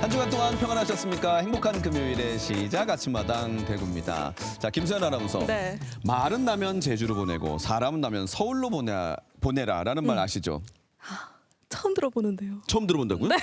한 주간 동안 평안하셨습니까? 행복한 금요일의 시작 아침마당 대구입니다. 자, 김수현 아나운서. 네. 말은 나면 제주로 보내고 사람은 나면 서울로 보내라라는 말 아시죠? 처음 들어보는데요. 처음 들어본다고요? 네.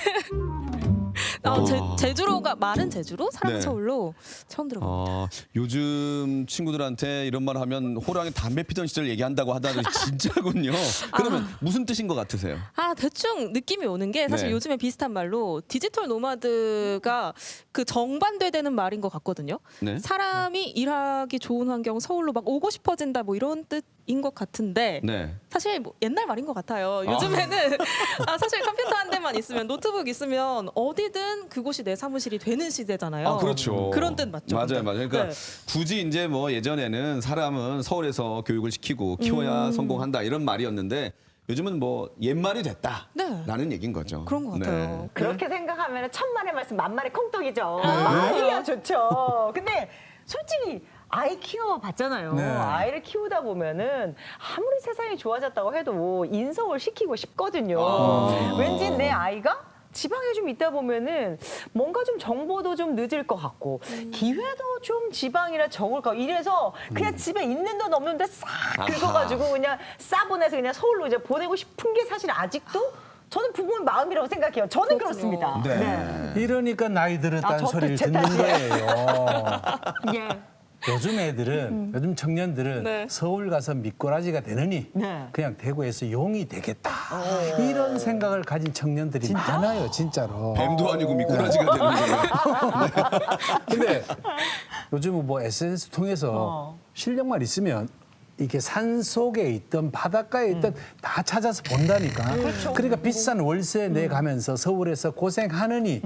제주로가 말은 제주로, 사람은 네. 서울로 처음 들어봅니다. 요즘 친구들한테 이런 말 하면 호랑이 담배 피던 시절 얘기한다고 하다니 진짜군요. 그러면 무슨 뜻인 것 같으세요? 대충 느낌이 오는 게 사실 네. 요즘에 비슷한 말로 디지털 노마드가 그 정반대되는 말인 것 같거든요. 네. 사람이 일하기 좋은 환경 서울로 막 오고 싶어진다 뭐 이런 뜻인 것 같은데 네. 사실 뭐 옛날 말인 것 같아요. 요즘에는 사실 컴퓨터 한 대만 있으면 노트북 있으면 어디든 그곳이 내 사무실이 되는 시대잖아요. 그렇죠. 그런 뜻 맞죠? 맞아요, 근데? 맞아요. 그러니까 네. 굳이 이제 뭐 예전에는 사람은 서울에서 교육을 시키고 키워야 성공한다 이런 말이었는데 요즘은 뭐 옛말이 됐다라는 네. 얘기인 거죠. 그런 것 같아요. 그렇게 생각하면 천만의 말씀 만만의 콩떡이죠. 말이야 좋죠. 근데 솔직히 아이 키워봤잖아요. 네. 아이를 키우다 보면은 아무리 세상이 좋아졌다고 해도 인서울 시키고 싶거든요. 왠지 내 아이가 지방에 좀 있다 보면은 뭔가 좀 정보도 좀 늦을 것 같고 기회도 좀 지방이라 적을 것 같고 이래서 그냥 집에 있는 돈 없는 데 싹 긁어가지고 그냥 싸보내서 그냥 서울로 이제 보내고 싶은 게 사실 아직도 저는 부모의 마음이라고 생각해요. 저는 그렇습니다. 네. 이러니까 나이 들었다는 저도 소리를 제 듣는 탓이에요. 거예요. 예. 요즘 애들은, 요즘 청년들은 네. 서울 가서 미꾸라지가 되느니 네. 그냥 대구에서 용이 되겠다. 이런 생각을 가진 청년들이 많아요, 진짜로. 뱀도 아니고 미꾸라지가 되는 거예요. 근데 요즘은 뭐 SNS 통해서 실력만 있으면 이게 산 속에 있던 바닷가에 있던 다 찾아서 본다니까. 그러니까 비싼 월세 내 가면서 서울에서 고생하느니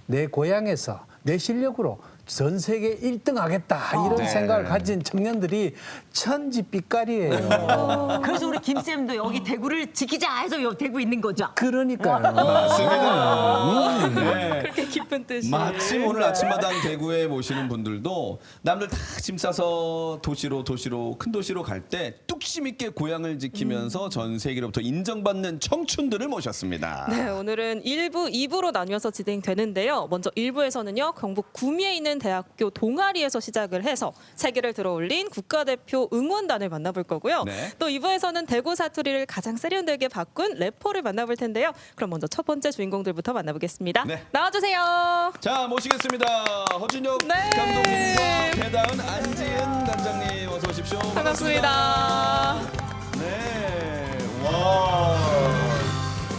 내 고향에서 내 실력으로 전 세계 1등 하겠다 이런 네. 생각을 가진 청년들이 천지빛깔이에요. 그래서 우리 김쌤도 여기 대구를 지키자 해서 여기 대구 있는 거죠. 그러니까요. 맞습니다. 네. 그렇게 깊은 뜻이. 마침 오늘 아침마당 대구에 모시는 분들도 남들 다 짐 싸서 도시로 큰 도시로 갈 때 뚝심 있게 고향을 지키면서 전 세계로부터 인정받는 청춘들을 모셨습니다. 네, 오늘은 1부, 2부로 나뉘어서 진행되는데요. 먼저 1부에서는요, 경북 구미에 있는 대학교 동아리에서 시작을 해서 세계를 들어올린 국가대표 응원단을 만나볼 거고요. 네. 또 2부에서는 대구 사투리를 가장 세련되게 바꾼 래퍼를 만나볼 텐데요. 그럼 먼저 첫 번째 주인공들부터 만나보겠습니다. 네. 나와주세요. 자, 모시겠습니다. 허준혁 네. 감독님과 배다은 안지은 단장님 어서 오십시오. 반갑습니다. 네. 와.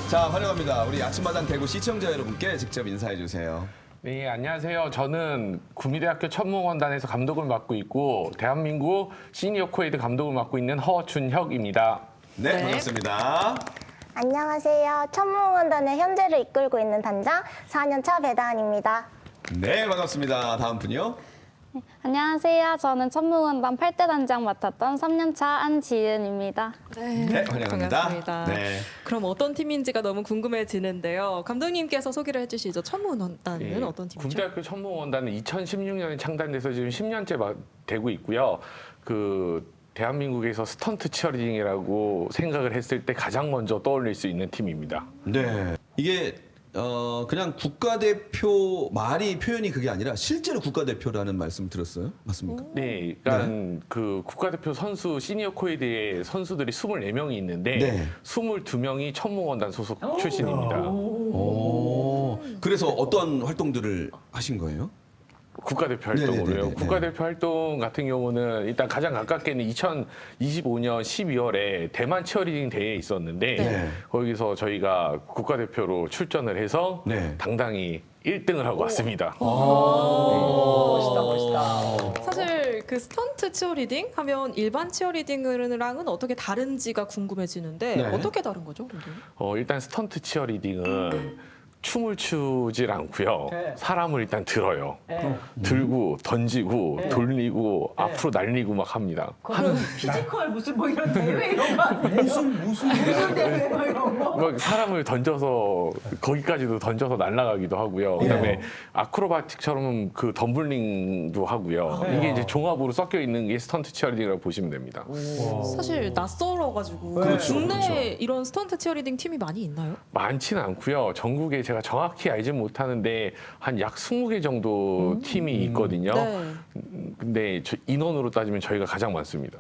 자, 환영합니다. 우리 아침마당 대구 시청자 여러분께 직접 인사해 주세요. 네, 안녕하세요. 저는 구미대학교 천문원단에서 감독을 맡고 있고 대한민국 시니어 코에드 감독을 맡고 있는 허준혁입니다. 네, 네. 반갑습니다. 안녕하세요. 천문원단의 현재를 이끌고 있는 단장 4년차 배다은입니다. 네, 반갑습니다. 다음 분이요. 안녕하세요. 저는 천문원단 8대 단장 맡았던 3년차 안지은입니다. 네, 환영합니다. 반갑습니다. 네. 그럼 어떤 팀인지가 너무 궁금해지는데요. 감독님께서 소개를 해주시죠. 천문원단은 어떤 팀이죠? 구미대학교 천문원단은 2016년에 창단돼서 지금 10년째 되고 있고요. 대한민국에서 스턴트 치어리딩이라고 생각을 했을 때 가장 먼저 떠올릴 수 있는 팀입니다. 네. 이게 그냥 국가대표 표현이 그게 아니라 실제로 국가대표라는 말씀 들었어요? 맞습니까? 네, 그러니까 그 국가대표 선수 시니어 코에드의 선수들이 24명이 있는데 네. 22명이 천문원단 소속 출신입니다. 오. 그래서 어떤 활동들을 하신 거예요? 국가대표 활동으로요. 네네네네. 국가대표 활동 같은 경우는 일단 가장 가깝게는 2025년 12월에 대만 치어리딩 대회에 있었는데 네. 거기서 저희가 국가대표로 출전을 해서 네. 당당히 1등을 하고 왔습니다. 멋있다, 멋있다. 사실 그 스턴트 치어리딩 하면 일반 치어리딩이랑은 어떻게 다른지가 궁금해지는데 네. 어떻게 다른 거죠? 감독님? 일단 스턴트 치어리딩은 춤을 추질 않고요. 네. 사람을 일단 들어요. 네. 들고 던지고 네. 돌리고 앞으로 날리고 막 합니다. 그거는 피지컬 무슨 뭐 이런 대회 이런 거 아니에요? 무슨 대회 뭐 이런 거? 막 사람을 던져서 거기까지도 던져서 날아가기도 하고요. 그다음에 아크로바틱처럼 그 덤블링도 하고요. 이게 이제 종합으로 섞여 있는 게 스턴트 치어리딩이라고 보시면 됩니다. 사실 낯설어가지고 그렇죠, 국내에 그렇죠. 이런 스턴트 치어리딩 팀이 많이 있나요? 많지는 않고요. 전국에 제가 정확히 알지는 못하는데 한 약 20개 정도 팀이 있거든요. 네. 근데 인원으로 따지면 저희가 가장 많습니다.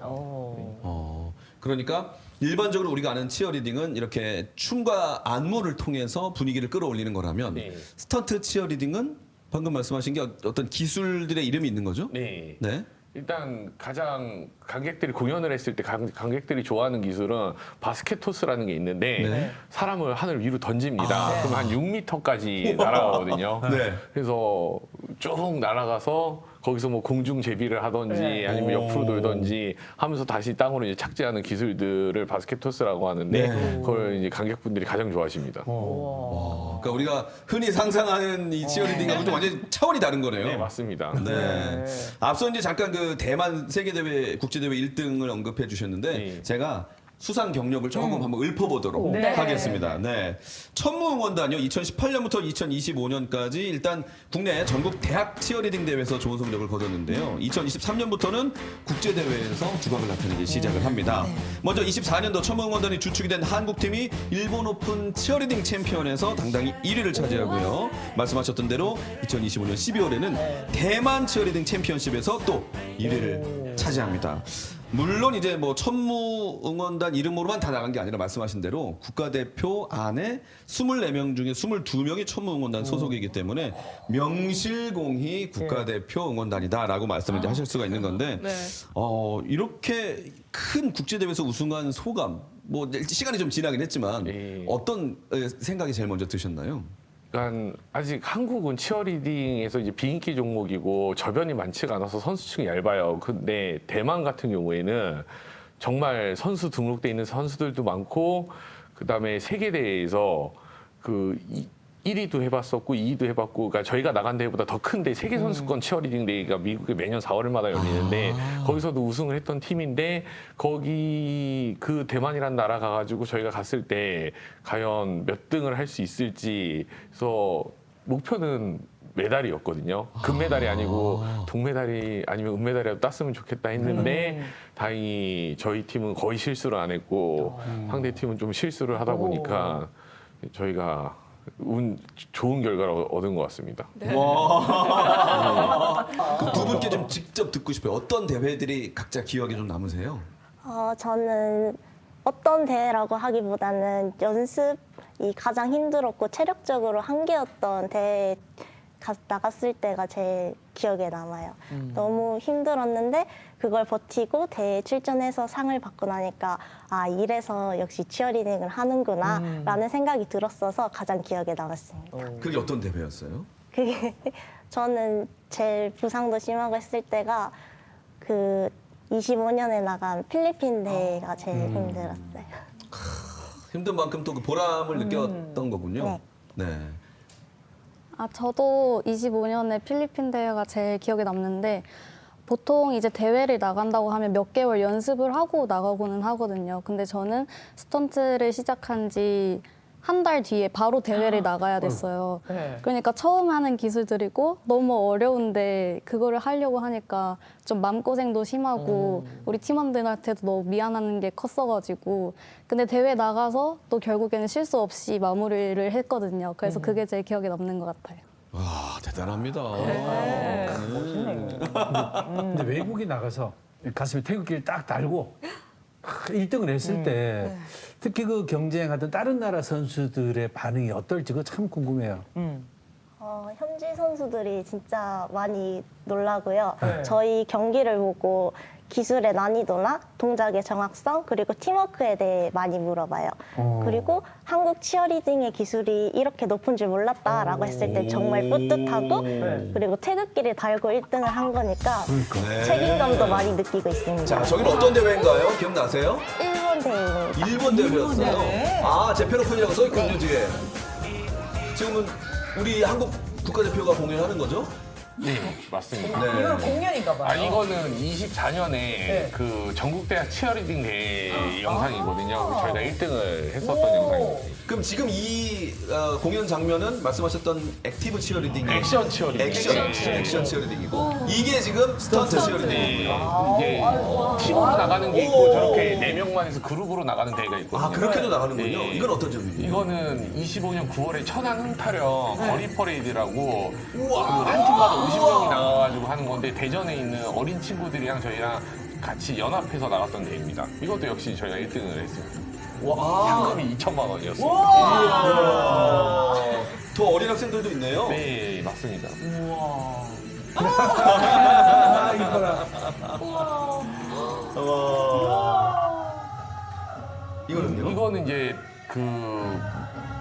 그러니까 일반적으로 우리가 아는 치어리딩은 이렇게 춤과 안무를 통해서 분위기를 끌어올리는 거라면 네. 스턴트 치어리딩은 방금 말씀하신 게 어떤 기술들의 이름이 있는 거죠? 네. 네. 일단 가장 관객들이 공연을 했을 때 관객들이 좋아하는 기술은 바스켓 토스라는 게 있는데 네. 사람을 하늘 위로 던집니다. 그럼 한 6m까지 날아가거든요. 네. 그래서 쭉 날아가서 거기서 뭐 공중 제비를 하든지 아니면 옆으로 돌든지 하면서 다시 땅으로 이제 착지하는 기술들을 바스켓 토스라고 하는데 네. 그걸 이제 관객분들이 가장 좋아하십니다. 그러니까 우리가 흔히 상상하는 이 치어리딩하고 좀 완전히 차원이 다른 거네요. 네, 맞습니다. 네. 앞서 이제 잠깐 그 대만 세계대회, 국제대회 1등을 언급해 주셨는데 네. 제가 수상 경력을 조금 한번 읊어보도록 네. 하겠습니다. 네. 천무응원단이요. 2018년부터 2025년까지 일단 국내 전국 대학 치어리딩 대회에서 좋은 성적을 거뒀는데요. 2023년부터는 국제대회에서 두각을 나타내기 시작을 합니다. 먼저 24년도 천무응원단이 주축이 된 한국팀이 일본 오픈 치어리딩 챔피언에서 당당히 1위를 차지하고요. 말씀하셨던 대로 2025년 12월에는 대만 치어리딩 챔피언십에서 또 1위를 차지합니다. 물론 이제 뭐 천무응원단 이름으로만 다 나간 게 아니라 말씀하신 대로 국가대표 안에 24명 중에 22명이 천무응원단 소속이기 때문에 명실공히 국가대표 응원단이다라고 말씀을 이제 하실 수가 있는 건데 네. 이렇게 큰 국제대회에서 우승한 소감 뭐 시간이 좀 지나긴 했지만 네. 어떤 생각이 제일 먼저 드셨나요? 그러니까 아직 한국은 치어리딩에서 이제 비인기 종목이고 저변이 많지가 않아서 선수층이 얇아요. 근데 대만 같은 경우에는 정말 선수 등록돼 있는 선수들도 많고 그다음에 세계대회에서 그 1위도 해봤었고 2위도 해봤고 그러니까 저희가 나간 대회보다 더 큰데 세계 선수권 치어리딩 대회가 미국에 매년 4월마다 열리는데 거기서도 우승을 했던 팀인데 거기 그 대만이라는 나라 가가지고 저희가 갔을 때 과연 몇 등을 할 수 있을지 그래서 목표는 메달이었거든요. 금메달이 아니고 동메달이 아니면 은메달이라도 땄으면 좋겠다 했는데 다행히 저희 팀은 거의 실수를 안 했고 상대 팀은 좀 실수를 하다 보니까 저희가 운 좋은 결과를 얻은 것 같습니다. 그 두 분께 좀 직접 듣고 싶어요. 어떤 대회들이 각자 기억에 좀 남으세요? 저는 어떤 대회라고 하기보다는 연습이 가장 힘들었고 체력적으로 한계였던 대회에 나갔을 때가 제일 기억에 남아요. 너무 힘들었는데 그걸 버티고 대회에 출전해서 상을 받고 나니까 아 이래서 역시 치어리딩을 하는구나 라는 생각이 들었어서 가장 기억에 남았습니다. 그게 어떤 대회였어요? 그게 저는 제일 부상도 심하고 했을 때가 그 25년에 나간 필리핀 대회가 제일 힘들었어요. 힘든 만큼 또 그 보람을 느꼈던 거군요. 네. 저도 25년에 필리핀 대회가 제일 기억에 남는데 보통 이제 대회를 나간다고 하면 몇 개월 연습을 하고 나가고는 하거든요. 근데 저는 스턴트를 시작한 지 한 달 뒤에 바로 대회를 나가야 됐어요. 네. 그러니까 처음 하는 기술들이고 너무 어려운데 그거를 하려고 하니까 좀 마음고생도 심하고 우리 팀원들한테도 너무 미안한 게 컸어가지고 근데 대회 나가서 또 결국에는 실수 없이 마무리를 했거든요. 그래서 그게 제일 기억에 남는 것 같아요. 와 대단합니다. 근데 외국에 나가서 가슴에 태극기를 딱 달고 1등을 했을 때 특히 그 경쟁하던 다른 나라 선수들의 반응이 어떨지 그거 참 궁금해요. 현지 선수들이 진짜 많이 놀라고요. 저희 경기를 보고 기술의 난이도나 동작의 정확성 그리고 팀워크에 대해 많이 물어봐요. 그리고 한국 치어리딩의 기술이 이렇게 높은 줄 몰랐다라고 했을 때 정말 뿌듯하고 그리고 태극기를 달고 1등을 한 거니까 책임감도 많이 느끼고 있습니다. 자 저기는 어떤 대회인가요? 기억나세요? 일본 대회입니다. 일본 대회였어요. 아 제페로폰이라고 써있거든요 뒤에. 지금은 우리 한국 국가대표가 공연하는 거죠? 네, 맞습니다. 네. 이거는 공연인가 봐요. 아, 이거는 24년에 그 전국대학 치어리딩 대회 영상이거든요. 저희가 1등을 했었던 영상이에요. 그럼 지금 이 공연 장면은 말씀하셨던 액티브 치어리딩, 액션 치어리딩. 액션 치어리딩이고 이게 지금 스턴트 치어리딩이고요. 이게 팀으로 나가는 게 있고 저렇게 4명만 해서 그룹으로 나가는 대회가 있거든요. 아 그렇게도 나가는군요. 네. 이건 어떤 점입니까? 이거는 25년 9월에 천안 흥타령 거리 퍼레이드라고 한 팀마다 50명이 나가가지고 하는 건데 대전에 있는 어린 친구들이랑 저희랑 같이 연합해서 나갔던 대회입니다. 이것도 역시 저희가 1등을 했습니다. 상금이 2천만 원이었어요. 더 어린 학생들도 있네요. 네, 맞습니다. 아, 이거라. 이거는요? 이거는 이제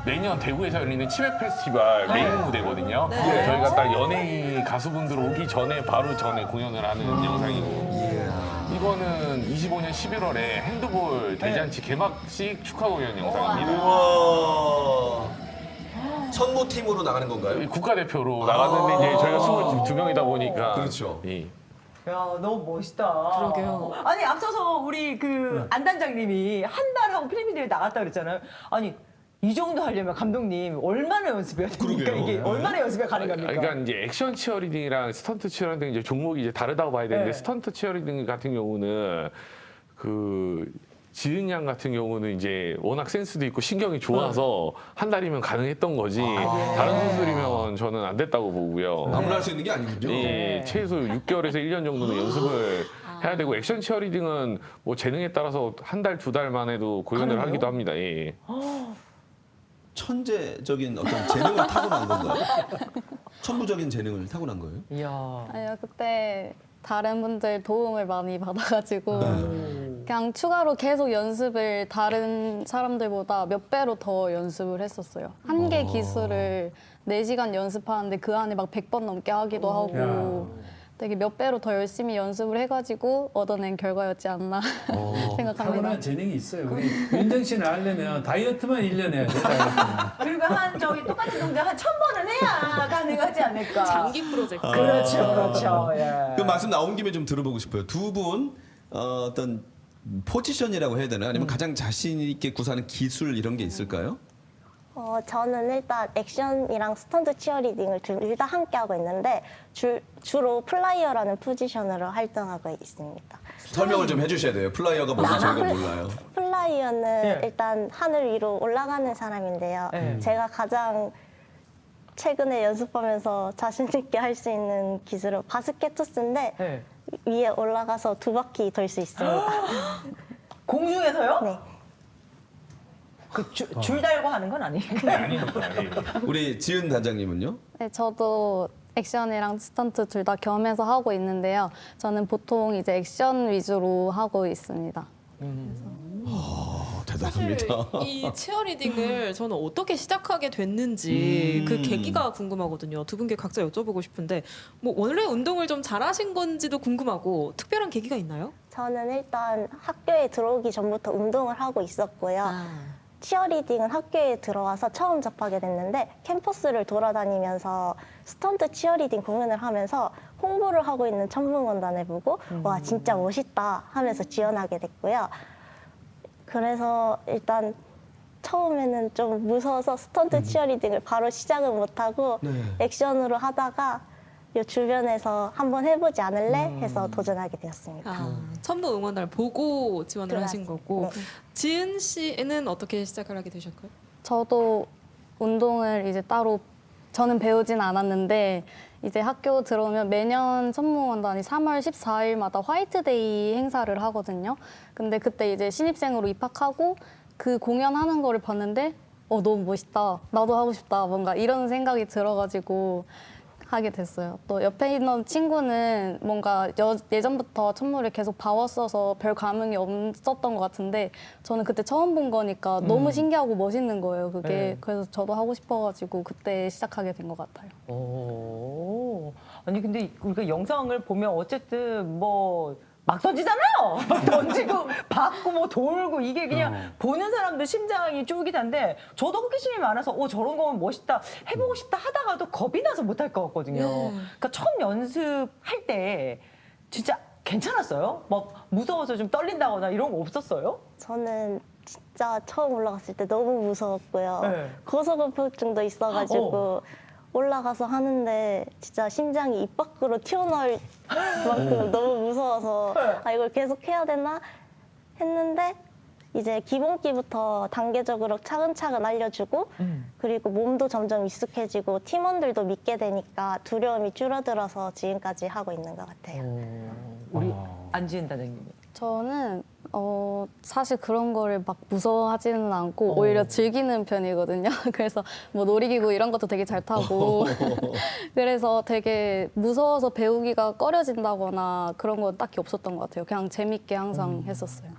매년 대구에서 열리는 치맥 페스티벌 메인 무대거든요. 저희가 딱 연예인 가수분들 오기 전에 바로 전에 공연을 하는 영상이고. 이거는 25년 11월에 핸드볼 대잔치 개막식 축하 공연 영상입니다. 우와. 선무팀으로 나가는 건가요? 국가대표로 나갔는데 이제 저희가 22명이다 보니까 그렇죠. 예. 야, 너무 멋있다. 그러게요. 아니, 앞서서 우리 안 단장님이 한 달 하고 필리핀 대회 나갔다 그랬잖아요. 아니, 이 정도 하려면 감독님 얼마나 연습해야 됩니까? 그러게요. 이게 얼마나 연습이 가능합니까? 그러니까 이제 액션 치어리딩이랑 스턴트 치어리딩 이제 종목이 이제 다르다고 봐야 되는데 네. 스턴트 치어리딩 같은 경우는 지은 양 같은 경우는 이제 워낙 센스도 있고 신경이 좋아서 한 달이면 가능했던 거지 다른 선수들이면 저는 안 됐다고 보고요. 아무나 할 수 있는 게 아니군요. 예, 최소 6개월에서 1년 정도는 연습을 해야 되고 액션 치어리딩은 뭐 재능에 따라서 한 달, 2달만 해도 공연을 가능해요? 하기도 합니다. 예. 천재적인 어떤 재능을 타고난 건가요? 천부적인 재능을 타고난 거예요? 이야. 아니요, 그때 다른 분들 도움을 많이 받아가지고 그냥 추가로 계속 연습을 다른 사람들보다 몇 배로 더 연습을 했었어요. 한 개 기술을 4시간 연습하는데 그 안에 막 100번 넘게 하기도 하고 되게 몇 배로 더 열심히 연습을 해가지고 얻어낸 결과였지 않나 생각합니다. 타고난 재능이 있어요. 우리 윤정 씨는 하려면 다이어트만 1년 해야 돼, 다이어트만. 그리고 똑같은 동작 한 1000번은 해야 가능하지 않을까. 장기 프로젝트. 그렇죠, 그렇죠. 예. 그 말씀 나온 김에 좀 들어보고 싶어요. 두 분 어떤 포지션이라고 해야 되나? 아니면 가장 자신 있게 구사하는 기술 이런 게 있을까요? 저는 일단 액션이랑 스턴트 치어리딩을 둘 다 함께 하고 있는데 주로 플라이어라는 포지션으로 활동하고 있습니다. 설명을 좀 해주셔야 돼요. 플라이어가 뭔지 저희가 몰라요. 플라이어는 네. 일단 하늘 위로 올라가는 사람인데요. 네. 제가 가장 최근에 연습하면서 자신 있게 할 수 있는 기술은 바스켓 토스인데 네. 위에 올라가서 2바퀴 돌 수 있습니다. 공중에서요? 네. 줄 달고 하는 건 아니니까. 우리 지은 단장님은요? 네, 저도 액션이랑 스턴트 둘 다 겸해서 하고 있는데요. 저는 보통 이제 액션 위주로 하고 있습니다. 사실 대단합니다. 이 치어리딩을 저는 어떻게 시작하게 됐는지 그 계기가 궁금하거든요. 두 분께 각자 여쭤보고 싶은데 뭐 원래 운동을 좀 잘하신 건지도 궁금하고 특별한 계기가 있나요? 저는 일단 학교에 들어오기 전부터 운동을 하고 있었고요. 치어리딩은 학교에 들어와서 처음 접하게 됐는데 캠퍼스를 돌아다니면서 스턴트 치어리딩 공연을 하면서 홍보를 하고 있는 천문원단을 보고 와 진짜 멋있다 하면서 지원하게 됐고요. 그래서 일단 처음에는 좀 무서워서 스턴트 치어리딩을 바로 시작은 못하고 액션으로 하다가 이 주변에서 한번 해보지 않을래 해서 도전하게 되었습니다. 천무 응원단을 보고 지원을 하신 거고 네. 지은 씨는 어떻게 시작을 하게 되셨고요? 저도 운동을 이제 따로 저는 배우진 않았는데 이제 학교 들어오면 매년 천문원단이 3월 14일마다 화이트데이 행사를 하거든요. 근데 그때 이제 신입생으로 입학하고 그 공연하는 거를 봤는데 너무 멋있다. 나도 하고 싶다. 뭔가 이런 생각이 들어가지고 하게 됐어요. 또 옆에 있는 친구는 뭔가 예전부터 천무를 계속 봐왔어서 별 감흥이 없었던 것 같은데 저는 그때 처음 본 거니까 너무 신기하고 멋있는 거예요. 그게 네. 그래서 저도 하고 싶어가지고 그때 시작하게 된 것 같아요. 오. 아니 근데 우리가 영상을 보면 어쨌든 뭐 막 던지잖아요. 막 던지고 받고 뭐 돌고 이게 그냥 보는 사람들 심장이 쫄깃한데 저도 호기심이 많아서 저런 거면 멋있다 해보고 싶다 하다가도 겁이 나서 못할 것 같거든요. 그러니까 처음 연습할 때 진짜 괜찮았어요? 막 무서워서 좀 떨린다거나 이런 거 없었어요? 저는 진짜 처음 올라갔을 때 너무 무서웠고요. 네. 고소공포증도 있어가지고 올라가서 하는데 진짜 심장이 입 밖으로 튀어나올 만큼 너무 무서워서 이걸 계속 해야 되나 했는데 이제 기본기부터 단계적으로 차근차근 알려주고 그리고 몸도 점점 익숙해지고 팀원들도 믿게 되니까 두려움이 줄어들어서 지금까지 하고 있는 것 같아요. 우리 안지은 단장님은? 저는 사실 그런 거를 막 무서워하지는 않고 오히려 즐기는 편이거든요. 그래서 뭐 놀이기구 이런 것도 되게 잘 타고 그래서 되게 무서워서 배우기가 꺼려진다거나 그런 건 딱히 없었던 것 같아요. 그냥 재밌게 항상 했었어요.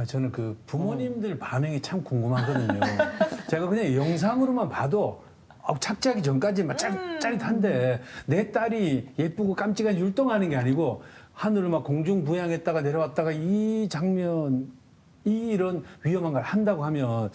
저는 그 부모님들 반응이 참 궁금하거든요. 제가 그냥 영상으로만 봐도 착지하기 전까지만 짜릿한데 내 딸이 예쁘고 깜찍한 율동하는 게 아니고 하늘을 막 공중 부양했다가 내려왔다가 이 장면 이런 위험한 걸 한다고 하면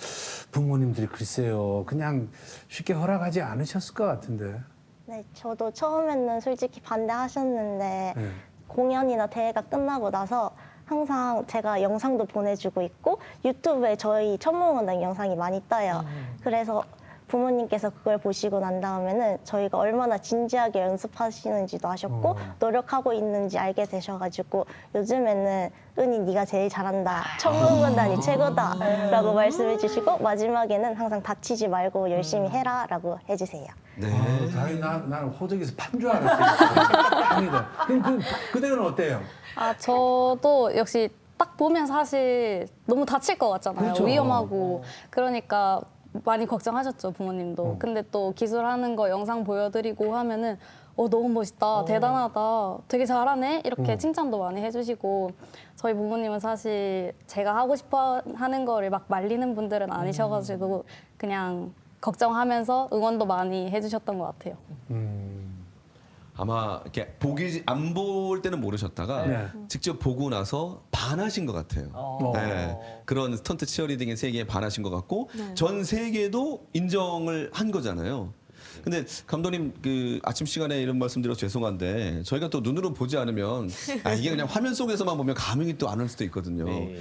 부모님들이 글쎄요 그냥 쉽게 허락하지 않으셨을 것 같은데. 네, 저도 처음에는 솔직히 반대하셨는데 네. 공연이나 대회가 끝나고 나서 항상 제가 영상도 보내주고 있고 유튜브에 저희 천문원단 영상이 많이 떠요. 그래서 부모님께서 그걸 보시고 난 다음에는 저희가 얼마나 진지하게 연습하시는지도 아셨고 노력하고 있는지 알게 되셔가지고 요즘에는 은희 네가 제일 잘한다. 천문원단이 최고다. 라고 말씀해 주시고 마지막에는 항상 다치지 말고 열심히 해라 라고 해주세요. 네. 다행히 나는 호적에서 판 줄 알았어요. 다행이다. 그럼 그대는 어때요? 저도 역시 딱 보면 사실 너무 다칠 것 같잖아요. 그렇죠. 위험하고. 그러니까 많이 걱정하셨죠, 부모님도. 근데 또 기술하는 거 영상 보여드리고 하면은 너무 멋있다, 대단하다, 되게 잘하네 이렇게 칭찬도 많이 해주시고 저희 부모님은 사실 제가 하고 싶어 하는 거를 막 말리는 분들은 아니셔가지고 그냥 걱정하면서 응원도 많이 해주셨던 것 같아요. 아마 이렇게 안 볼 때는 모르셨다가 네. 직접 보고 나서 반하신 것 같아요. 네. 그런 스턴트 치어리딩의 세계에 반하신 것 같고 전 세계도 인정을 한 거잖아요. 근데 감독님 그 아침 시간에 이런 말씀드려서 죄송한데 저희가 또 눈으로 보지 않으면 이게 그냥 화면 속에서만 보면 감흥이 또 안 올 수도 있거든요. 네.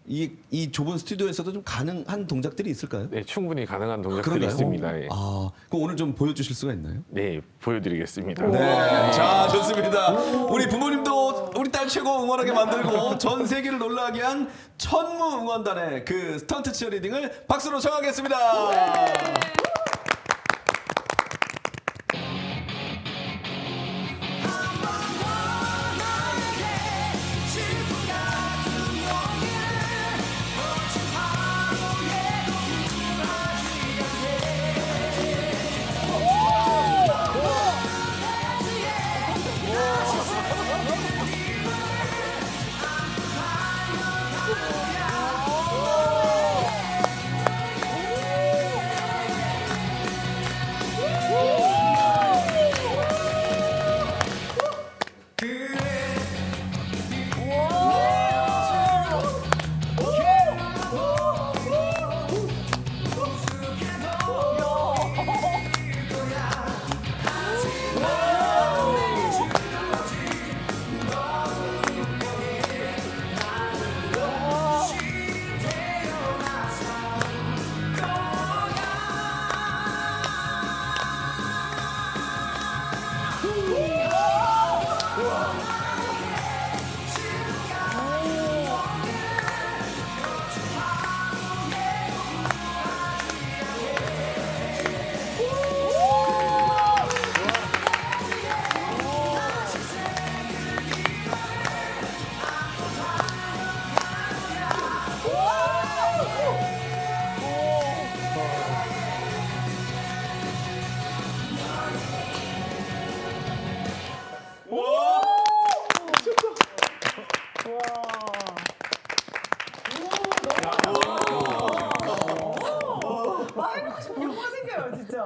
이 좁은 스튜디오에서도 좀 가능한 동작들이 있을까요? 네, 충분히 가능한 동작들이 그런가요? 있습니다. 예. 그럼 오늘 좀 보여주실 수가 있나요? 네, 보여드리겠습니다. 네, 자 좋습니다. 우리 부모님도 우리 딸 최고 응원하게 만들고 전 세계를 놀라게 한 천무 응원단의 그 스턴트 치어리딩을 박수로 청하겠습니다. 영화 생겨요 진짜.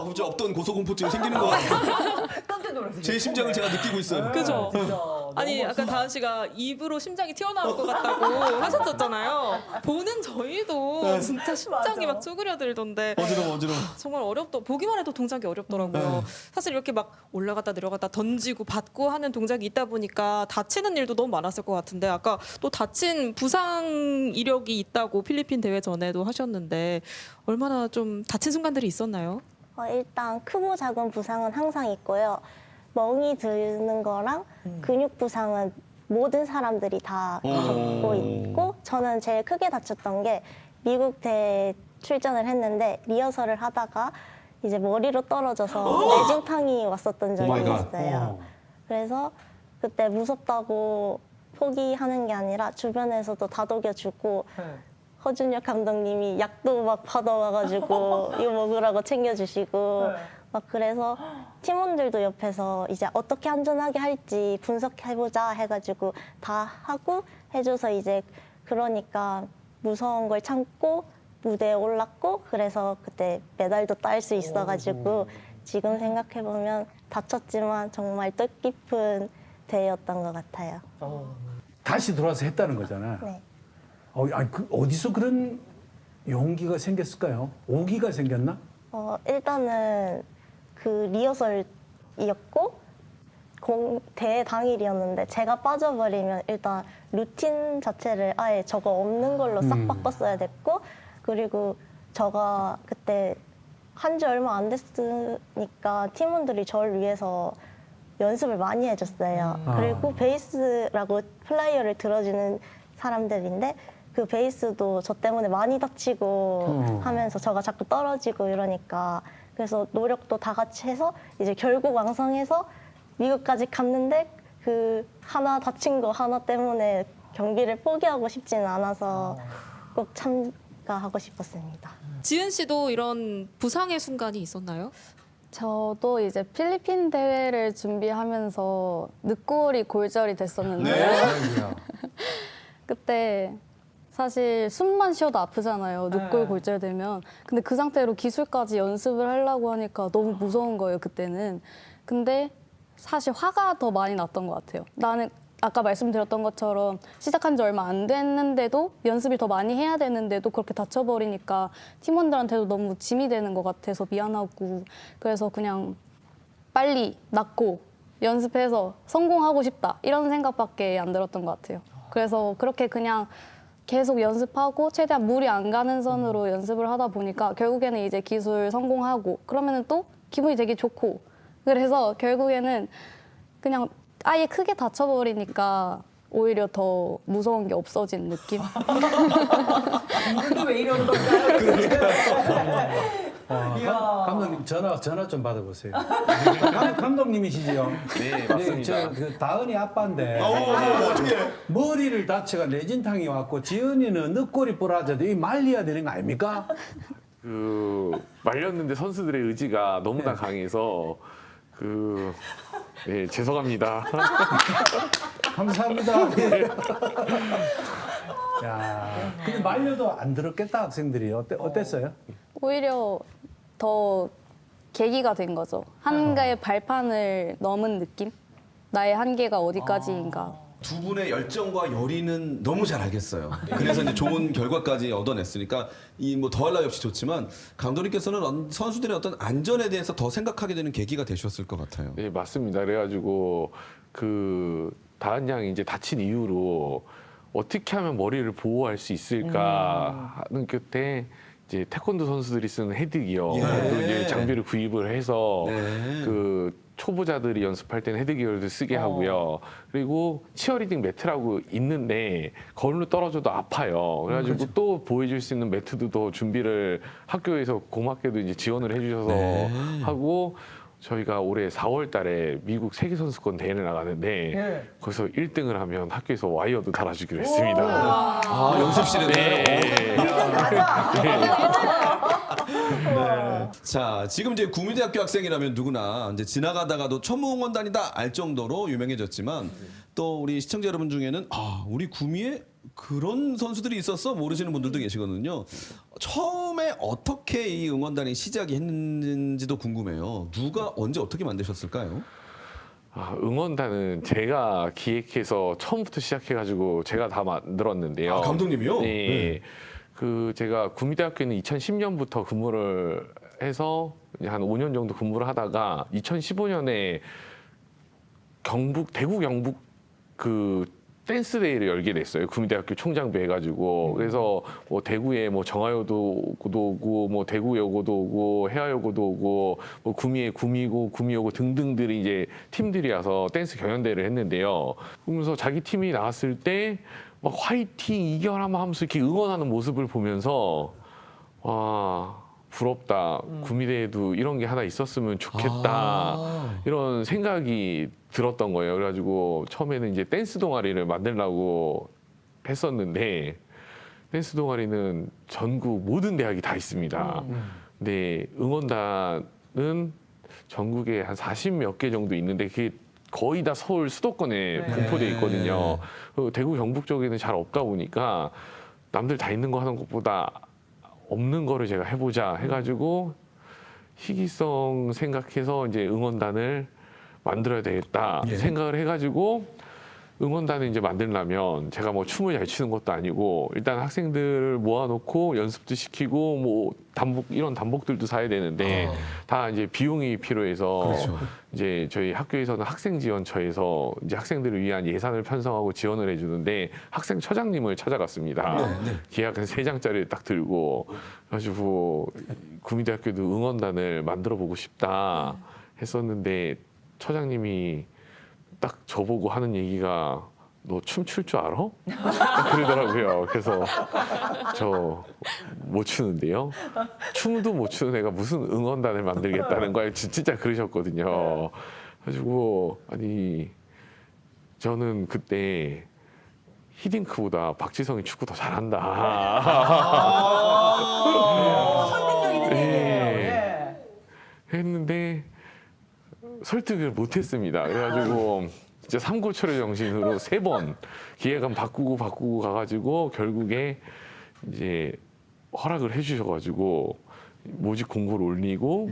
진짜 없던 고소공포증이 생기는 것 같아요. 깜짝 놀랐어요. 제 심장을 제가 느끼고 있어요. 그죠? 진짜. 아니 아까 다은 씨가 입으로 심장이 튀어나올 것 같다고 하셨었잖아요. 보는 저희도 진짜 심장이 막 쪼그려들던데 어지러워. 정말 어렵다. 보기만 해도 동작이 어렵더라고요. 사실 이렇게 막 올라갔다 내려갔다 던지고 받고 하는 동작이 있다 보니까 다치는 일도 너무 많았을 것 같은데 아까 또 다친 부상 이력이 있다고 필리핀 대회 전에도 하셨는데 얼마나 좀 다친 순간들이 있었나요? 일단 크고 작은 부상은 항상 있고요. 멍이 드는 거랑 근육 부상은 모든 사람들이 다 겪고 있고 저는 제일 크게 다쳤던 게 미국 대회 출전을 했는데 리허설을 하다가 이제 머리로 떨어져서 뇌진탕이 왔었던 적이 있어요. 그래서 그때 무섭다고 포기하는 게 아니라 주변에서도 다독여주고 허준혁 감독님이 약도 막 받아와가지고 이거 먹으라고 챙겨주시고 막 그래서 팀원들도 옆에서 이제 어떻게 안전하게 할지 분석해보자 해가지고 다 하고 해줘서 이제 그러니까 무서운 걸 참고 무대에 올랐고 그래서 그때 메달도 딸 수 있어가지고 지금 생각해보면 다쳤지만 정말 뜻깊은 대회였던 것 같아요. 다시 돌아서 했다는 거잖아. 네. 아니, 어디서 그런 용기가 생겼을까요? 오기가 생겼나? 일단은 그 리허설이었고 대회 당일이었는데 제가 빠져버리면 일단 루틴 자체를 아예 저거 없는 걸로 싹 바꿨어야 됐고 그리고 저가 그때 한 지 얼마 안 됐으니까 팀원들이 저를 위해서 연습을 많이 해줬어요. 그리고 베이스라고 플라이어를 들어주는 사람들인데 그 베이스도 저 때문에 많이 다치고 하면서 저가 자꾸 떨어지고 이러니까 그래서 노력도 다 같이 해서 이제 결국 완성해서 미국까지 갔는데 그 하나 다친 거 하나 때문에 경기를 포기하고 싶지는 않아서 꼭 참가하고 싶었습니다. 지은 씨도 이런 부상의 순간이 있었나요? 저도 이제 필리핀 대회를 준비하면서 늑골이 골절이 됐었는데요. 그때 사실 숨만 쉬어도 아프잖아요. 늑골 골절되면. 근데 그 상태로 기술까지 연습을 하려고 하니까 너무 무서운 거예요, 그때는. 근데 사실 화가 더 많이 났던 것 같아요. 나는 아까 말씀드렸던 것처럼 시작한 지 얼마 안 됐는데도 연습을 더 많이 해야 되는데도 그렇게 다쳐버리니까 팀원들한테도 너무 짐이 되는 것 같아서 미안하고 그래서 그냥 빨리 낫고 연습해서 성공하고 싶다 이런 생각밖에 안 들었던 것 같아요. 그래서 그렇게 그냥 계속 연습하고 최대한 무리 안 가는 선으로 연습을 하다 보니까 결국에는 이제 기술 성공하고 그러면은 또 기분이 되게 좋고 그래서 결국에는 그냥 아예 크게 다쳐버리니까 오히려 더 무서운 게 없어진 느낌? 이분도 왜 이러는 걸까요? 감독님 전화 좀 받아보세요. 감독님이시죠? 네, 맞습니다. 그 다은이 아빠인데 어떻게? 머리를 다쳐가 내진탕이 왔고 지은이는 늑골이 부러져도 이 말려야 되는 거 아닙니까? 말렸는데 선수들의 의지가 네. 너무나 강해서 네, 죄송합니다. 감사합니다. 야, 근데 말려도 안 들었겠다 학생들이 어땠어요? 오히려 더 계기가 된 거죠. 한가의 발판을 넘은 느낌? 나의 한계가 어디까지인가. 두 분의 열정과 열의는 너무 잘 알겠어요. 그래서 이제 좋은 결과까지 얻어냈으니까 이 뭐 더할 나위 없이 좋지만 감독님께서는 선수들의 어떤 안전에 대해서 더 생각하게 되는 계기가 되셨을 것 같아요. 네, 맞습니다. 그래가지고 다은 양이 이제 다친 이후로 어떻게 하면 머리를 보호할 수 있을까 하는 그때 이제 태권도 선수들이 쓰는 헤드기어 또 이제 장비를 구입을 해서 초보자들이 연습할 때는 헤드기어를 쓰게 하고요. 그리고 치어리딩 매트라고 있는데 거울로 떨어져도 아파요. 그래가지고 그렇죠. 또 보여줄 수 있는 매트도 더 준비를 학교에서 고맙게도 이제 지원을 해주셔서 하고 저희가 올해 4월 달에 미국 세계선수권 대회를 나가는데 거기서 1등을 하면 학교에서 와이어도 달아주기로 했습니다. 아, 연습실에. 자, 지금 이제 구미대학교 학생이라면 누구나 이제 지나가다가도 천무응원단이다 알 정도로 유명해졌지만 또 우리 시청자 여러분 중에는 우리 구미에 그런 선수들이 있었어 모르시는 분들도 계시거든요. 처음에 어떻게 이 응원단이 시작이 했는지도 궁금해요. 누가 언제 어떻게 만드셨을까요? 응원단은 제가 기획해서 처음부터 시작해가지고 제가 다 만들었는데요. 감독님이요? 네. 그 제가 구미대학교는 2010년부터 근무를 해서 한 5년 정도 근무를 하다가 2015년에 대구 경북 그 댄스데이를 열게 됐어요. 구미대학교 총장부 해가지고. 그래서 뭐 대구에 뭐 정화여고도 오고, 뭐 대구여고도 오고, 해화여고도 오고, 뭐 구미에 구미고, 구미여고 등등들이 이제 팀들이 와서 댄스 경연대회를 했는데요. 그러면서 자기 팀이 나왔을 때 막 화이팅 이겨라 하면서 이렇게 응원하는 모습을 보면서 와, 부럽다. 구미대에도 이런 게 하나 있었으면 좋겠다. 이런 생각이 들었던 거예요. 그래가지고 처음에는 이제 댄스 동아리를 만들려고 했었는데 댄스 동아리는 전국 모든 대학이 다 있습니다. 근데 응원단은 전국에 한 40몇 개 정도 있는데 그게 거의 다 서울 수도권에 분포돼 있거든요. 대구 경북 쪽에는 잘 없다 보니까 남들 다 있는 거 하는 것보다 없는 거를 제가 해보자 해가지고 희귀성 생각해서 이제 응원단을 만들어야 되겠다 생각을 해가지고 응원단을 이제 만들려면 제가 뭐 춤을 잘 추는 것도 아니고 일단 학생들을 모아놓고 연습도 시키고 뭐 이런 단복들도 사야 되는데 다 이제 비용이 필요해서 이제 저희 학교에서는 학생지원처에서 이제 학생들을 위한 예산을 편성하고 지원을 해주는데 학생처장님을 찾아갔습니다. 계약 한 3장짜리를 딱 들고 그래가지고 구미대학교도 응원단을 만들어 보고 싶다 했었는데 처장님이 딱 저보고 하는 얘기가 너 춤출 줄 알아? 그러더라고요. 그래서 저 못 추는데요. 춤도 못 추는 애가 무슨 응원단을 만들겠다는 거예요. 진짜 그러셨거든요. 그래가지고 아니 저는 그때 히딩크보다 박지성이 축구 더 잘한다. 설득력 있는 얘기예요. 네. 했는데 설득을 못했습니다. 그래가지고 진짜 삼고초려 정신으로 3번 기획안 바꾸고 가가지고 결국에 이제 허락을 해주셔가지고 모집 공고를 올리고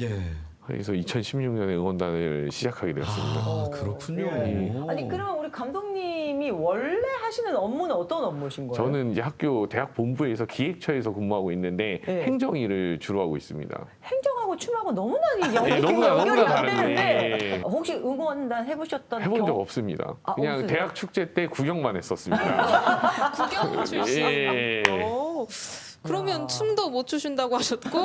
그래서 2016년에 응원단을 시작하게 되었습니다. 그렇군요. 아니 그러면 우리 감독님이 원래 하시는 업무는 어떤 업무신 거예요? 저는 이제 대학 본부에서 기획처에서 근무하고 있는데 행정 일을 주로 하고 있습니다. 행정하고 춤하고 너무나 연결이 너무나 안 다른데. 되는데 혹시 응원단 해보셨던 해본 적 없습니다. 그냥 없으세요? 대학 축제 때 구경만 했었습니다. 구경 출신. 예. 오, 그러면 춤도 못 추신다고 하셨고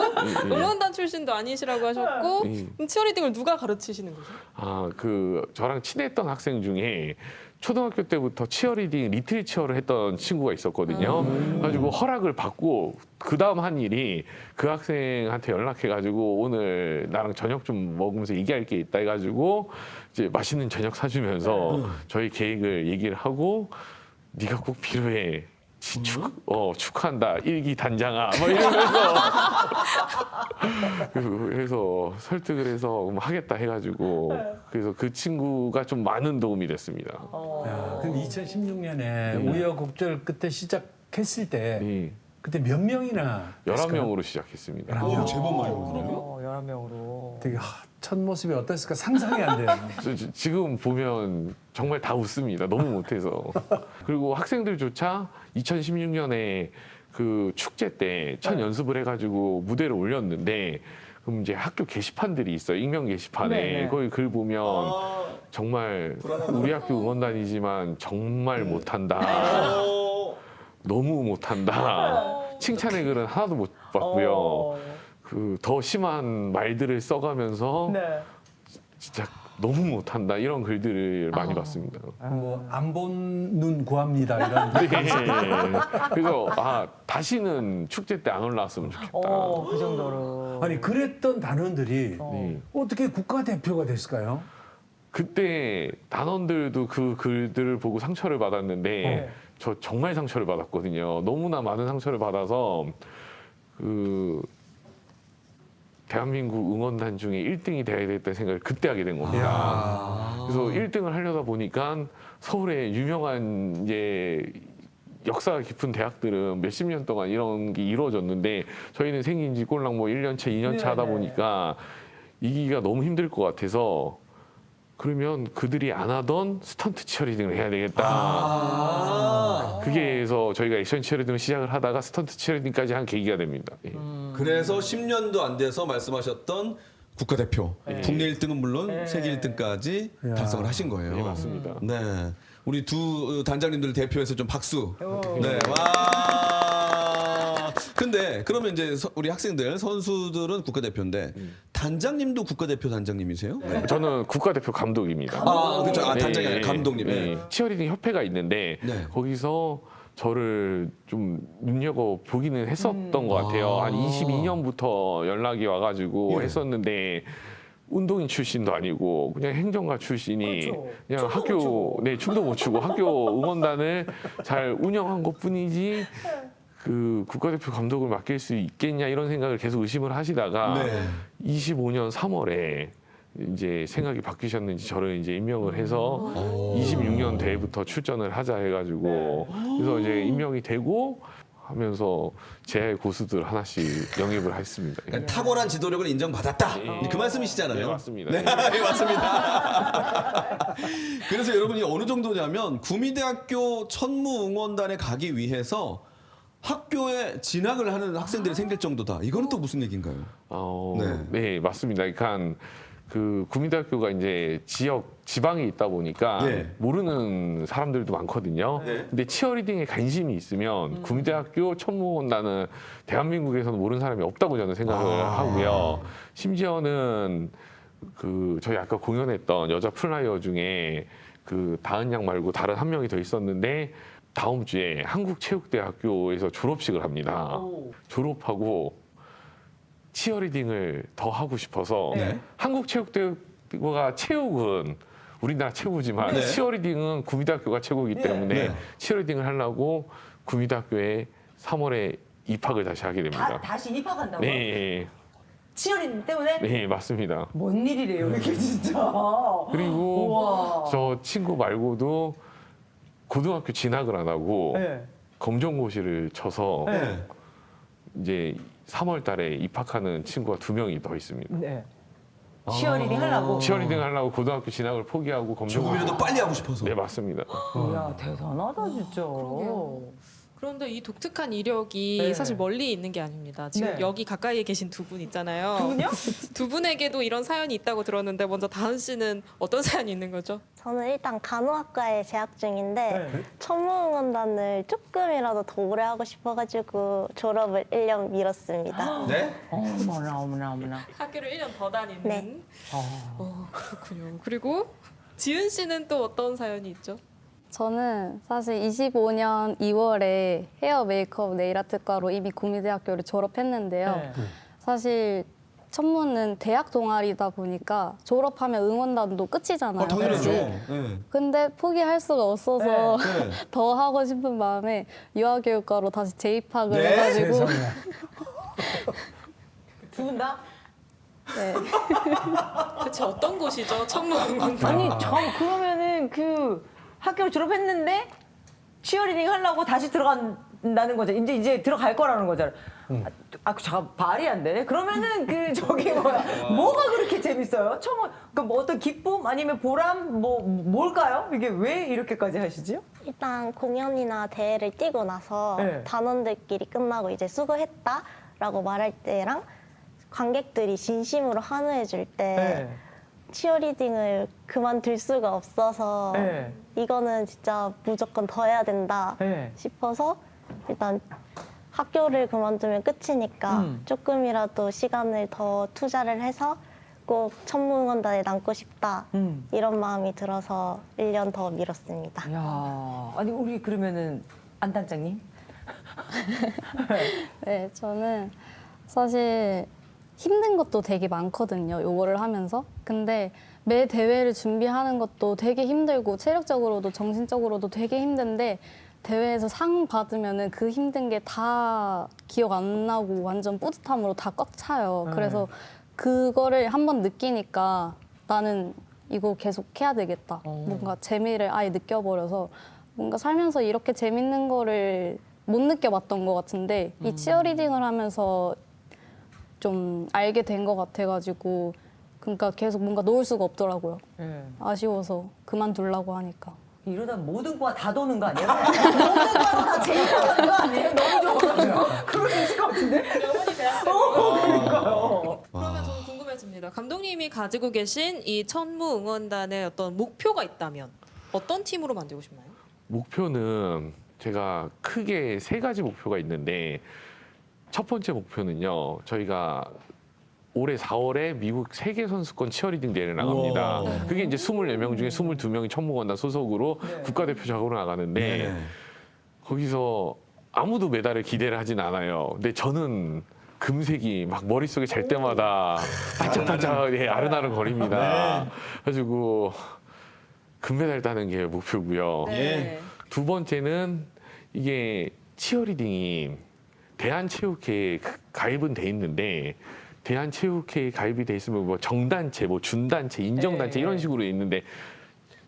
응원단 출신도 아니시라고 하셨고 그럼 치어리딩을 누가 가르치시는 거죠? 저랑 친했던 학생 중에 초등학교 때부터 치어리딩 리틀 치어를 했던 친구가 있었거든요. 그래가지고 허락을 받고 그 다음 한 일이 그 학생한테 연락해가지고 오늘 나랑 저녁 좀 먹으면서 얘기할 게 있다 해가지고 이제 맛있는 저녁 사주면서 저희 계획을 얘기를 하고 네가 꼭 필요해. 축하한다. 일기 단장아. 뭐 이러면서 그래서 설득을 해서 하겠다 해가지고 그래서 그 친구가 좀 많은 도움이 됐습니다. 그럼 2016년에 우여곡절 끝에 시작했을 때 그때 몇 명이나 11명으로 시작했습니다. 제법 많이 오네요. 11명으로. 되게 첫 모습이 어땠을까 상상이 안 돼요. 지금 보면 정말 다 웃습니다. 너무 못해서. 그리고 학생들조차 2016년에 그 축제 때 첫 연습을 해가지고 무대를 올렸는데 그럼 이제 학교 게시판들이 있어요. 익명 게시판에. 거기 글 보면 정말 우리 학교 응원단이지만 정말 못한다. 너무 못한다. 칭찬의 글은 하나도 못 봤고요. 더 심한 말들을 써가면서 진짜 너무 못한다 이런 글들을 많이 봤습니다. 뭐 안 본 눈 구합니다 이런. 그래서 다시는 축제 때 안 올라왔으면 좋겠다. 그 정도로. 아니 그랬던 단원들이 어떻게 국가대표가 됐을까요? 그때 단원들도 그 글들을 보고 상처를 받았는데 저 정말 상처를 받았거든요. 너무나 많은 상처를 받아서 대한민국 응원단 중에 1등이 돼야 되겠다는 생각을 그때 하게 된 겁니다. 그래서 1등을 하려다 보니까 서울에 유명한 이제 역사가 깊은 대학들은 몇십 년 동안 이런 게 이루어졌는데 저희는 생긴 지 꼴랑 뭐 1년차, 2년차 하다 보니까 이기기가 너무 힘들 것 같아서 그러면 그들이 안 하던 스턴트 치어리딩을 해야 되겠다. 그게 해서 저희가 액션 치어리딩을 시작을 하다가 스턴트 치어리딩까지 한 계기가 됩니다. 예. 그래서 10년도 안 돼서 말씀하셨던 국가대표 국내 1등은 물론 세계 1등까지 달성을 하신 거예요. 네, 맞습니다. 네, 우리 두 단장님들 대표해서 좀 박수. 네, 와. 근데 그러면 이제 우리 학생들 선수들은 국가대표인데 단장님도 국가대표 단장님이세요? 네. 저는 국가대표 감독입니다. 아, 그렇죠. 단장이 아니라 감독님. 네. 치어리딩 협회가 있는데 네. 거기서 저를 좀 눈여겨 보기는 했었던 것 같아요. 한 22년부터 연락이 와가지고 예. 했었는데 운동인 출신도 아니고 그냥 행정가 출신이 그렇죠. 그냥 학교 춤도 못 추고 학교 응원단을 잘 운영한 것뿐이지 그 국가대표 감독을 맡길 수 있겠냐 이런 생각을 계속 의심을 하시다가 네. 25년 3월에 이제 생각이 바뀌셨는지 저를 이제 임명을 해서 26년 대회부터 출전을 하자 해가지고 그래서 이제 임명이 되고 하면서 제 고수들 하나씩 영입을 했습니다. 그러니까 탁월한 지도력을 인정받았다. 그 말씀이시잖아요. 네, 맞습니다. 네, 네, 맞습니다. 그래서 여러분이 어느 정도냐면 구미대학교 천무응원단에 가기 위해서 학교에 진학을 하는 학생들이 생길 정도다. 이거는 또 무슨 얘기인가요? 네, 맞습니다. 그러니까 그 구미대학교가 이제 지방에 있다 보니까 네. 모르는 사람들도 많거든요. 네. 근데 치어리딩에 관심이 있으면 구미대학교 천무원단은 대한민국에서는 모르는 사람이 없다고 저는 생각을 하고요. 심지어는 그 저희 아까 공연했던 여자 플라이어 중에 그 다은 양 말고 다른 한 명이 더 있었는데 다음 주에 한국체육대학교에서 졸업식을 합니다. 졸업하고 치어리딩을 더 하고 싶어서 네. 한국체육대학교가 체육은 우리나라 최고지만 네. 치어리딩은 구미대학교가 최고이기 때문에 네. 치어리딩을 하려고 구미대학교에 3월에 입학을 다시 하게 됩니다. 다시 입학한다고요? 네, 치어리딩 때문에? 네, 맞습니다. 뭔 일이래요, 이게 진짜. 그리고 우와. 저 친구 말고도 고등학교 진학을 안 하고 네. 검정고시를 쳐서 네. 이제 3월 달에 입학하는 친구가 2명이 더 있습니다. 네. 치어리딩 하려고? 치어리딩 하려고 고등학교 진학을 포기하고 검정고시. 조금이라도 빨리 하고 싶어서. 네, 맞습니다. 야, 대단하다, 진짜. 그런데 이 독특한 이력이 네. 사실 멀리 있는 게 아닙니다. 지금 네. 여기 가까이에 계신 두 분 있잖아요. 누군요? 두 분에게도 이런 사연이 있다고 들었는데 먼저 다은 씨는 어떤 사연이 있는 거죠? 저는 일단 간호학과에 재학 중인데 네. 천무응원단을 조금이라도 더 오래 하고 싶어가지고 졸업을 1년 미뤘습니다. 네? 어머나, 어머나, 어머나. 학교를 1년 더 다니는. 네. 그렇군요. 그리고 지은 씨는 또 어떤 사연이 있죠? 저는 사실 25년 2월에 헤어 메이크업 네일 아트과로 이미 구미대학교를 졸업했는데요. 네. 사실 천무는 대학 동아리다 보니까 졸업하면 응원단도 끝이잖아요. 당연하죠. 그치? 네. 근데 포기할 수가 없어서 네. 더 하고 싶은 마음에 유아교육과로 다시 재입학을 네? 해가지고 세상에. 두 분 다? 네. 대체 어떤 곳이죠? 천무응원단. 아니, 그러면은 그 학교를 졸업했는데 치어리딩 하려고 다시 들어간다는 거죠. 이제 들어갈 거라는 거잖아요. 잠깐 말이 안 되네. 그러면은 뭐가 그렇게 재밌어요? 그러니까 뭐 어떤 기쁨 아니면 보람 뭘까요? 이게 왜 이렇게까지 하시죠? 일단 공연이나 대회를 뛰고 나서 네. 단원들끼리 끝나고 이제 수고했다라고 말할 때랑 관객들이 진심으로 환호해줄 때 네. 치어리딩을 그만둘 수가 없어서 네. 이거는 진짜 무조건 더 해야 된다 네. 싶어서 일단 학교를 그만두면 끝이니까 조금이라도 시간을 더 투자를 해서 꼭 천무응원단에 남고 싶다 이런 마음이 들어서 1년 더 미뤘습니다. 야, 아니 우리 그러면은 안 단장님? 네, 저는 사실 힘든 것도 되게 많거든요. 요거를 하면서. 근데 매 대회를 준비하는 것도 되게 힘들고 체력적으로도 정신적으로도 되게 힘든데 대회에서 상 받으면은 그 힘든 게 다 기억 안 나고 완전 뿌듯함으로 다 꽉 차요. 그래서 그거를 한번 느끼니까 나는 이거 계속 해야 되겠다. 뭔가 재미를 아예 느껴버려서 뭔가 살면서 이렇게 재밌는 거를 못 느껴봤던 것 같은데 이 치어리딩을 하면서 좀 알게 된 것 같아가지고 그러니까 계속 뭔가 놓을 수가 없더라고요. 예. 아쉬워서 그만두려고 하니까. 이러다 모든 과 다 도는 거 아니에요? 모든 과로 다 제압하는 거 아니에요? 너무 좋아가지고. 그럴 수 있을 것 같은데? 그러니까요. 그러면 저는 궁금해집니다. 감독님이 가지고 계신 이 천무 응원단의 어떤 목표가 있다면 어떤 팀으로 만들고 싶나요? 목표는 제가 크게 3가지 목표가 있는데 첫 번째 목표는요. 저희가 올해 4월에 미국 세계 선수권 치어리딩 대회를 나갑니다. 우와. 그게 이제 24명 중에 22명이 천무원단 소속으로 네. 국가대표 작업으로 나가는데 거기서 아무도 메달을 기대를 하진 않아요. 근데 저는 금색이 막 머릿속에 잘 때마다 반짝반짝 아른아른 거립니다. 그래가지고 금메달 따는 게 목표고요. 예. 두 번째는 이게 치어리딩이 대한체육회에 가입은 돼 있는데 대한체육회에 가입이 돼 있으면 뭐 정단체, 뭐 준단체, 인정단체 이런 식으로 있는데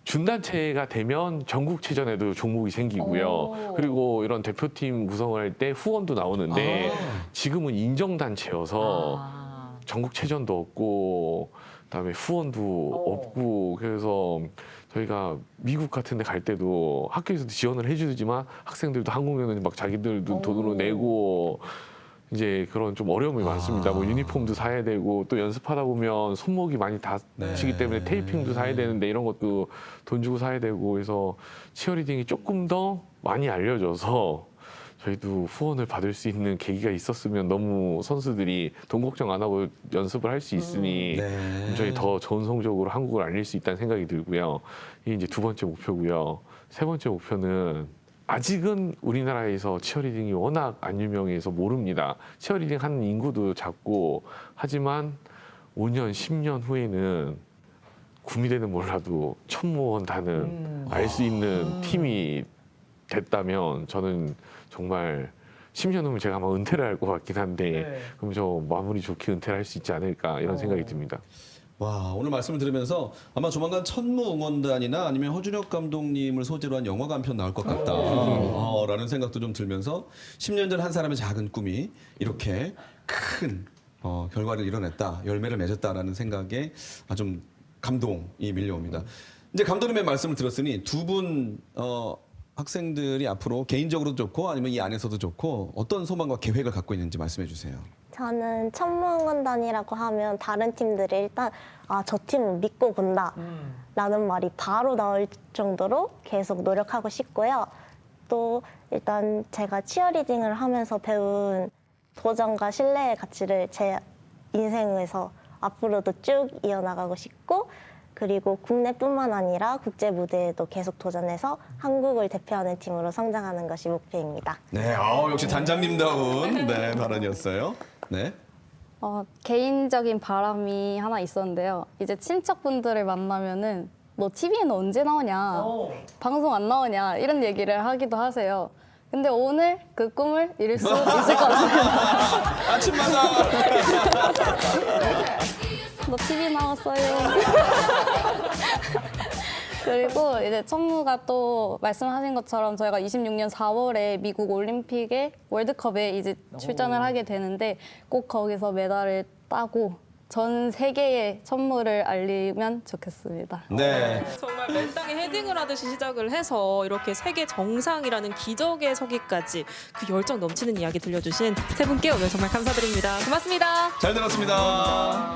준단체가 되면 전국체전에도 종목이 생기고요. 그리고 이런 대표팀 구성을 할 때 후원도 나오는데 지금은 인정단체여서 전국체전도 없고 그다음에 후원도 없고 그래서 저희가 미국 같은 데 갈 때도 학교에서도 지원을 해주지만 학생들도 한국에는 막 자기들도 돈으로 내고 이제 그런 좀 어려움이 많습니다. 뭐 유니폼도 사야 되고 또 연습하다 보면 손목이 많이 다치기 때문에 테이핑도 사야 되는데 이런 것도 돈 주고 사야 되고 그래서 치어리딩이 조금 더 많이 알려져서 저희도 후원을 받을 수 있는 계기가 있었으면 너무 선수들이 돈 걱정 안 하고 연습을 할 수 있으니 저희 더 좋은 성적으로 한국을 알릴 수 있다는 생각이 들고요. 이게 이제 두 번째 목표고요. 세 번째 목표는 아직은 우리나라에서 치어리딩이 워낙 안 유명해서 모릅니다. 치어리딩 하는 인구도 작고 하지만 5년, 10년 후에는 구미대는 몰라도 천무원단은 알 수 있는 팀이 됐다면 저는 정말 10년 후면 제가 아마 은퇴를 할 것 같긴 한데 그럼 저 마무리 좋게 은퇴를 할 수 있지 않을까 이런 생각이 듭니다. 와, 오늘 말씀을 들으면서 아마 조만간 천무 응원단이나 아니면 허준혁 감독님을 소재로 한 영화가 한 편 나올 것 같다. 라는 생각도 좀 들면서 10년 전 한 사람의 작은 꿈이 이렇게 큰 결과를 이뤄냈다, 열매를 맺었다라는 생각에 좀 감동이 밀려옵니다. 이제 감독님의 말씀을 들었으니 두 분 학생들이 앞으로 개인적으로도 좋고 아니면 이 안에서도 좋고 어떤 소망과 계획을 갖고 있는지 말씀해 주세요. 저는 천무응원단이라고 하면 다른 팀들이 일단 저 팀은 믿고 본다 라는 말이 바로 나올 정도로 계속 노력하고 싶고요. 또 일단 제가 치어리딩을 하면서 배운 도전과 신뢰의 가치를 제 인생에서 앞으로도 쭉 이어나가고 싶고 그리고 국내뿐만 아니라 국제 무대에도 계속 도전해서 한국을 대표하는 팀으로 성장하는 것이 목표입니다. 네, 역시 단장님다운 발언이었어요. 네. 개인적인 바람이 하나 있었는데요. 이제 친척분들을 만나면은 너 TV에는 언제 나오냐, 방송 안 나오냐 이런 얘기를 하기도 하세요. 근데 오늘 그 꿈을 이룰 수 있을 것 같습니다. 아침마다 너 TV 나왔어요. 그리고 이제 천무가 또 말씀하신 것처럼 저희가 26년 4월에 미국 올림픽에 월드컵에 이제 출전을 하게 되는데 꼭 거기서 메달을 따고 전 세계에 천무를 알리면 좋겠습니다. 네. 정말 맨땅에 헤딩을 하듯이 시작을 해서 이렇게 세계 정상이라는 기적에 서기까지 그 열정 넘치는 이야기 들려주신 세 분께 오늘 정말 감사드립니다. 고맙습니다. 잘 들었습니다.